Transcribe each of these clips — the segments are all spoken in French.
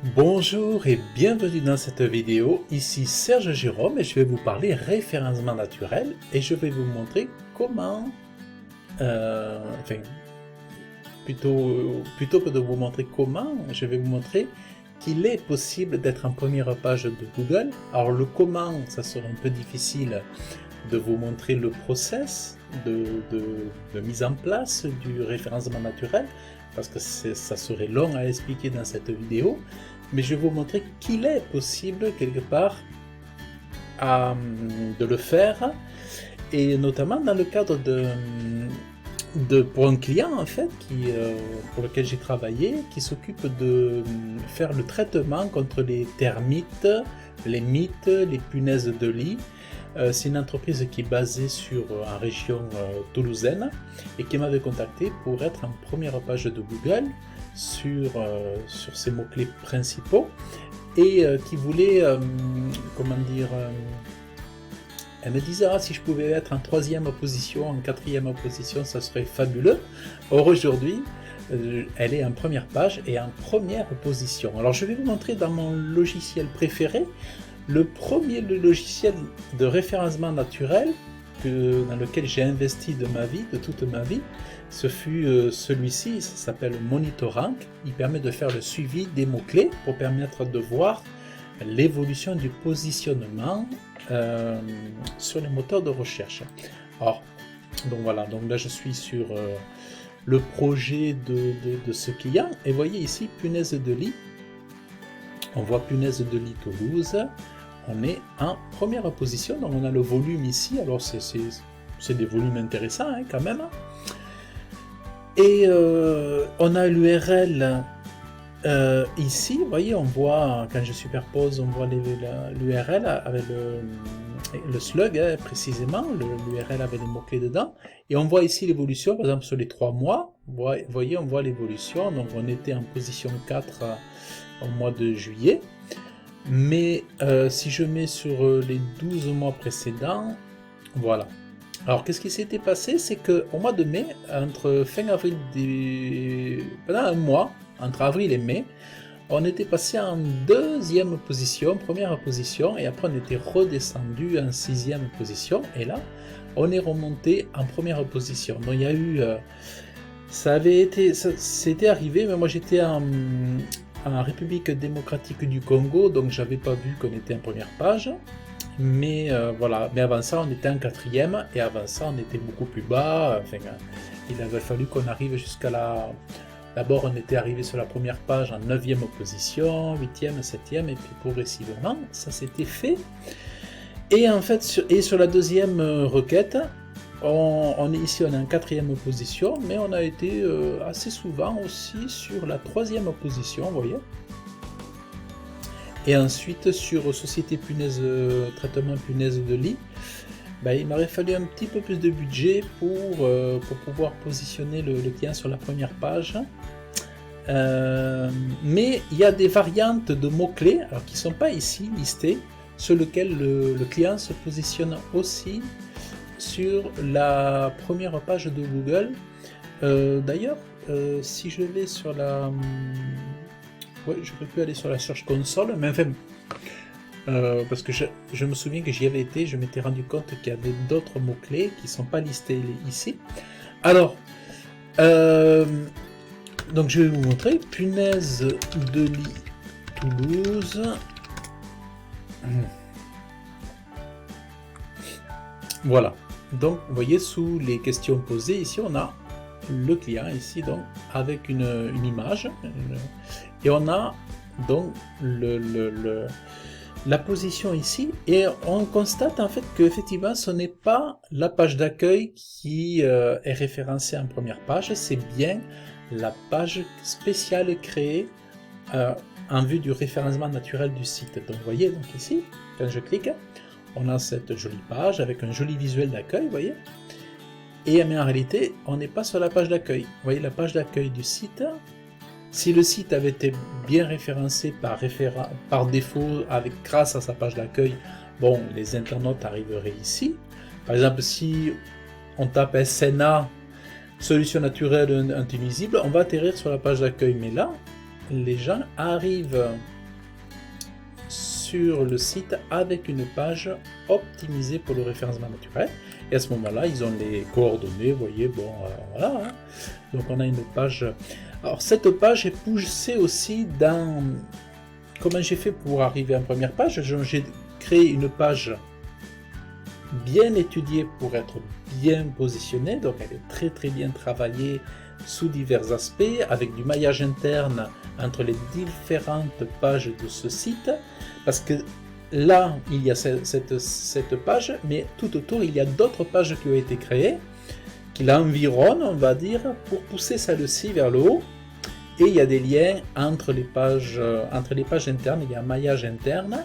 Bonjour et bienvenue dans cette vidéo, ici Serge Jérôme et je vais vous parler référencement naturel et je vais vous montrer comment, enfin plutôt que de vous montrer comment, je vais vous montrer qu'il est possible d'être en première page de Google. Alors le comment, ça sera un peu difficile de vous montrer le process de mise en place du référencement naturel, parce que ça serait long à expliquer dans cette vidéo, mais je vais vous montrer qu'il est possible quelque part de le faire, et notamment dans le cadre pour un client en fait pour lequel j'ai travaillé, qui s'occupe de faire le traitement contre les termites, les mites, les punaises de lit. C'est une entreprise qui est basée en région toulousaine et qui m'avait contacté pour être en première page de Google sur ces mots-clés principaux et qui voulait, elle me disait si je pouvais être en 3e position, en 4e position, ça serait fabuleux. Or aujourd'hui, elle est en première page et en première position. Alors je vais vous montrer dans mon logiciel préféré, le premier logiciel de référencement naturel dans lequel j'ai investi de toute ma vie, ce fut celui-ci, ça s'appelle MonitorRank. Il permet de faire le suivi des mots-clés pour permettre de voir l'évolution du positionnement sur les moteurs de recherche. Alors, donc voilà, donc là je suis sur le projet de ce client, et vous voyez ici punaise de lit. On voit punaise de lit Toulouse, on est en première position, donc on a le volume ici, alors c'est des volumes intéressants hein, quand même. Et on a l'URL ici, vous voyez, on voit, quand je superpose, on voit l'URL avec le slug hein, précisément, l'URL avec les mots-clés dedans, et on voit ici l'évolution, par exemple sur les 3 mois, vous voyez, on voit l'évolution, donc on était en position 4 au mois de juillet, mais si je mets sur les 12 mois précédents, voilà. Alors qu'est-ce qui s'était passé, c'est qu'au mois de mai, entre fin avril, pendant un mois, entre avril et mai, on était passé en 2e position, première position, et après on était redescendu en 6e position, et là, on est remonté en première position. Donc il y a eu, c'était arrivé, mais moi j'étais en République démocratique du Congo, donc j'avais pas vu qu'on était en première page. Mais voilà, mais avant ça on était en 4e et avant ça on était beaucoup plus bas. Enfin, il avait fallu qu'on arrive jusqu'à d'abord on était arrivé sur la première page en 9e position, 8e, 7e et puis progressivement ça s'était fait. Et en fait sur la 2e requête, on est ici, on est en 4e position, mais on a été assez souvent aussi sur la 3e position, vous voyez. Et ensuite sur société punaise, traitement punaise de lit, il m'aurait fallu un petit peu plus de budget pour pouvoir positionner le client sur la première page. Mais il y a des variantes de mots-clés qui ne sont pas ici listées, sur lesquelles le client se positionne aussi sur la première page de Google. D'ailleurs, si je vais sur la... Ouais, j'aurais pu aller sur la Search Console, mais enfin, parce que je me souviens que j'y avais été, je m'étais rendu compte qu'il y avait d'autres mots-clés qui ne sont pas listés ici. Alors, donc je vais vous montrer, punaise de lit Toulouse. Voilà, donc vous voyez sous les questions posées, ici on a le client, ici donc avec une image. Et on a donc la position ici, et on constate en fait qu'effectivement ce n'est pas la page d'accueil qui est référencée en première page, c'est bien la page spéciale créée en vue du référencement naturel du site. Donc vous voyez, donc ici, quand je clique, on a cette jolie page avec un joli visuel d'accueil, vous voyez. Mais en réalité, on n'est pas sur la page d'accueil. Vous voyez la page d'accueil du site. Si le site avait été bien référencé par défaut grâce à sa page d'accueil, bon, les internautes arriveraient ici. Par exemple, si on tape SNA, solution naturelle inutilisable, on va atterrir sur la page d'accueil. Mais là, les gens arrivent sur le site avec une page optimisée pour le référencement naturel. Et à ce moment-là, ils ont les coordonnées, vous voyez, bon, voilà. Hein. Donc on a une page. Alors cette page est poussée aussi dans... Comment j'ai fait pour arriver en première page? J'ai créé une page bien étudiée pour être bien positionnée. Donc elle est très très bien travaillée sous divers aspects, avec du maillage interne entre les différentes pages de ce site. Parce que là, il y a cette page, mais tout autour, il y a d'autres pages qui ont été créées, qui l'environnent, on va dire, pour pousser celle-ci vers le haut. Et il y a des liens entre les pages internes, il y a un maillage interne.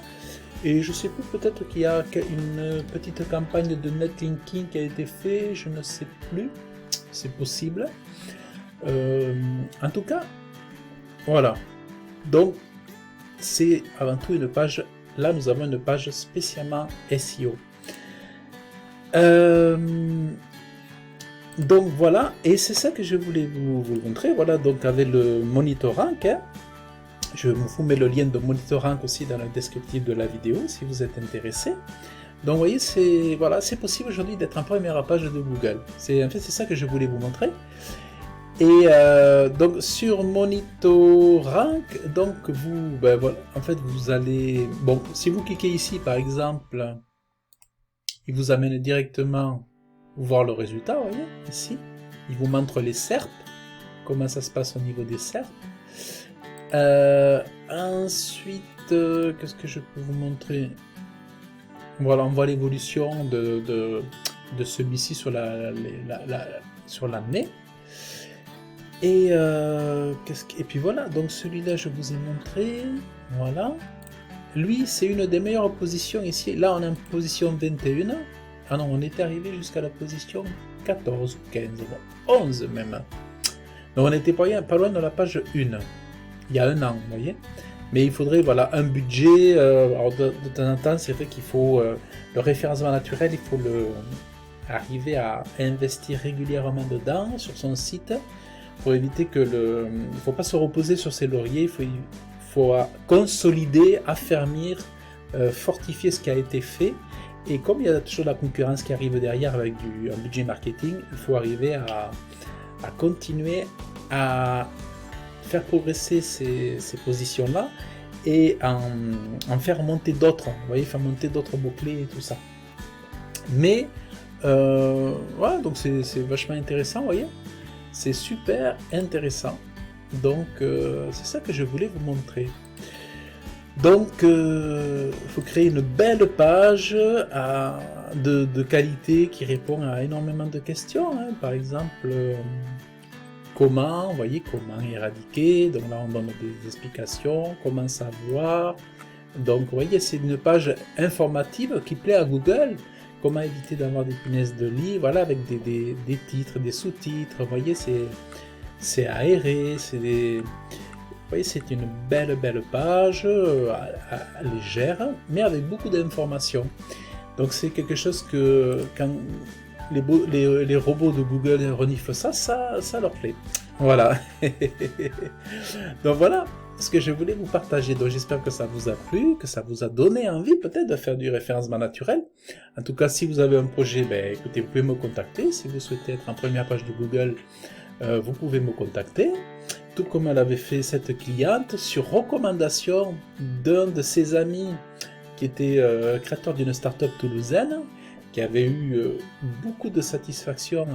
Et je sais plus, peut-être qu'il y a une petite campagne de netlinking qui a été faite, je ne sais plus, c'est possible. En tout cas, voilà. Donc, c'est avant tout une page. Là, nous avons une page spécialement SEO. Donc voilà, et c'est ça que je voulais vous montrer. Voilà, donc avec le MonitorRank, hein, je vous mets le lien de MonitorRank aussi dans le descriptif de la vidéo si vous êtes intéressé. Donc vous voyez, c'est voilà, c'est possible aujourd'hui d'être en première page de Google. En fait, c'est ça que je voulais vous montrer. Et donc sur MonitorRank, donc vous, ben voilà, en fait vous allez, bon, si vous cliquez ici par exemple, il vous amène directement voir le résultat, vous voyez, ici, il vous montre les SERP, comment ça se passe au niveau des SERP. Ensuite, qu'est-ce que je peux vous montrer? Voilà, on voit l'évolution de celui-ci sur l'année. Et puis voilà, donc celui-là je vous ai montré, voilà. Lui, c'est une des meilleures positions ici. Là, on est en position 21. Ah non, on était arrivé jusqu'à la position 14 ou 15, 11 même. Donc on était pas loin de la page 1, il y a un an, vous voyez. Mais il faudrait, voilà, un budget. Alors de temps en temps, c'est vrai qu'il faut le référencement naturel, il faut arriver à investir régulièrement dedans, sur son site, pour éviter que il ne faut pas se reposer sur ses lauriers, il faut consolider, affermir, fortifier ce qui a été fait. Et comme il y a toujours la concurrence qui arrive derrière avec un budget marketing, il faut arriver à continuer à faire progresser ces positions-là et en faire monter d'autres, vous voyez, faire monter d'autres mots-clés et tout ça. Mais, voilà, donc c'est vachement intéressant, vous voyez, c'est super intéressant. Donc, c'est ça que je voulais vous montrer. Donc, il faut créer une belle page de qualité qui répond à énormément de questions. Hein. Par exemple, comment, vous voyez, comment éradiquer. Donc là, on donne des explications, comment savoir. Donc, vous voyez, c'est une page informative qui plaît à Google. Comment éviter d'avoir des punaises de lit, voilà, avec des titres, des sous-titres. Vous voyez, c'est aéré, c'est des... Vous voyez, c'est une belle page, légère, mais avec beaucoup d'informations. Donc c'est quelque chose que quand les robots de Google reniflent ça leur plaît. Voilà. Donc voilà ce que je voulais vous partager. Donc j'espère que ça vous a plu, que ça vous a donné envie peut-être de faire du référencement naturel. En tout cas, si vous avez un projet, ben, écoutez, vous pouvez me contacter. Si vous souhaitez être en première page de Google, vous pouvez me contacter. Tout comme elle avait fait cette cliente, sur recommandation d'un de ses amis qui était créateur d'une start-up toulousaine, qui avait eu beaucoup de satisfaction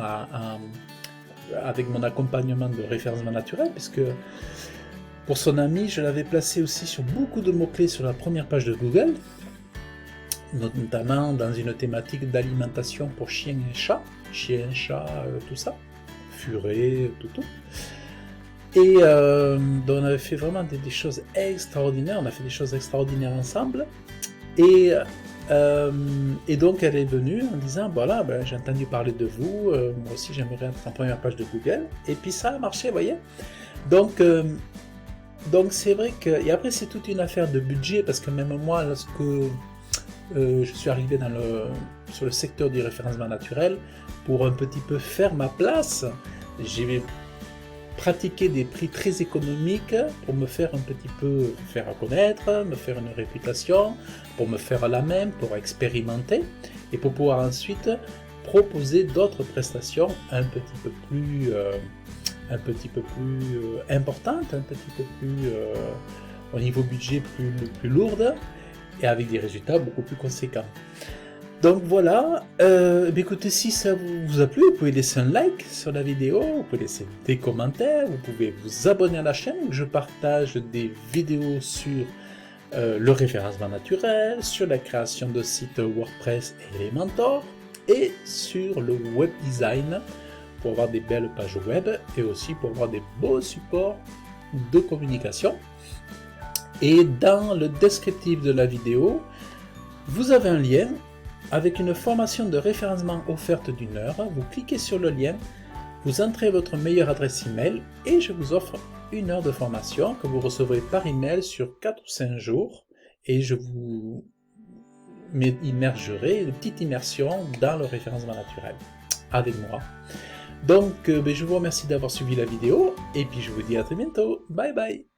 avec mon accompagnement de référencement naturel, puisque pour son ami, je l'avais placé aussi sur beaucoup de mots-clés sur la première page de Google, notamment dans une thématique d'alimentation pour chiens et chats, tout ça, furet, tout. Et donc on avait fait vraiment des choses extraordinaires, on a fait des choses extraordinaires ensemble. Et donc elle est venue en disant, voilà, ben, j'ai entendu parler de vous, moi aussi j'aimerais être en première page de Google. Et puis ça a marché, vous voyez. Donc c'est vrai que... Et après c'est toute une affaire de budget, parce que même moi, lorsque je suis arrivé sur le secteur du référencement naturel, pour un petit peu faire ma place, j'ai pratiquer des prix très économiques pour me faire un petit peu faire connaître, me faire une réputation, pour me faire la même, pour expérimenter et pour pouvoir ensuite proposer d'autres prestations un petit peu plus importantes, un petit peu plus au niveau budget plus lourdes et avec des résultats beaucoup plus conséquents. Donc voilà, écoutez, si ça vous a plu, vous pouvez laisser un like sur la vidéo, vous pouvez laisser des commentaires, vous pouvez vous abonner à la chaîne où je partage des vidéos sur le référencement naturel, sur la création de sites WordPress et Elementor, et sur le web design pour avoir des belles pages web et aussi pour avoir des beaux supports de communication. Et dans le descriptif de la vidéo, vous avez un lien avec une formation de référencement offerte d'1 heure. Vous cliquez sur le lien, vous entrez votre meilleure adresse email et je vous offre 1 heure de formation que vous recevrez par email sur 4 ou 5 jours et je vous immergerai, une petite immersion dans le référencement naturel avec moi. Donc je vous remercie d'avoir suivi la vidéo et puis je vous dis à très bientôt. Bye bye.